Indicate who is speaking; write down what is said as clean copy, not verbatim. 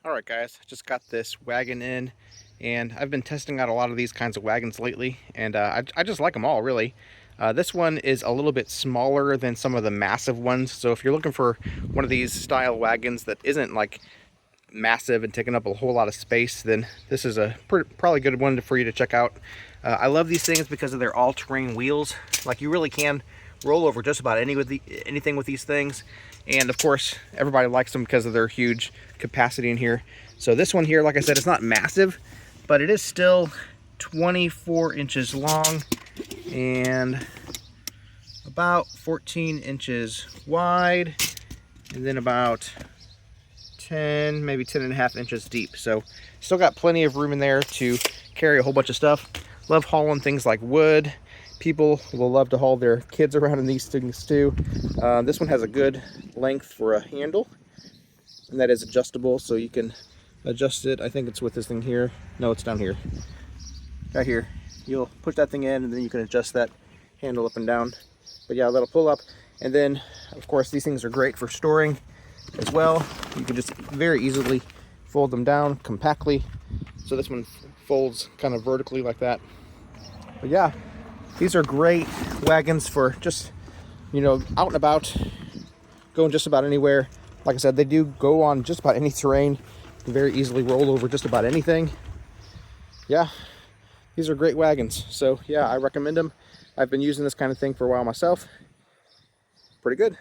Speaker 1: Alright guys, just got this wagon in, and I've been testing out a lot of these kinds of wagons lately, and I just like them all, really. This one is a little bit smaller than some of the massive ones, so if you're looking for one of these style wagons that isn't like massive and taking up a whole lot of space, then this is a probably good one for you to check out. I love these things because of their all-terrain wheels. Like, you really can roll over just about anything with these things, and of course everybody likes them because of their huge capacity in here. So this one here, like I said, it's not massive, but it is still 24 inches long and about 14 inches wide, and then about 10, maybe 10 and a half inches deep. So still got plenty of room in there to carry a whole bunch of stuff. Love hauling things like wood. People will love to haul their kids around in these things too. This one has a good length for a handle, and that is adjustable, so you can adjust it. I think it's with this thing here. No, it's down here. Right here. You'll push that thing in, and then you can adjust that handle up and down. But yeah, that'll pull up. And then, of course, these things are great for storing as well. You can just very easily fold them down compactly. So this one folds kind of vertically like that. But yeah, these are great wagons for just, you know, out and about, going just about anywhere. Like I said, they do go on just about any terrain. You can very easily roll over just about anything. Yeah, these are great wagons. So yeah, I recommend them. I've been using this kind of thing for a while myself. Pretty good.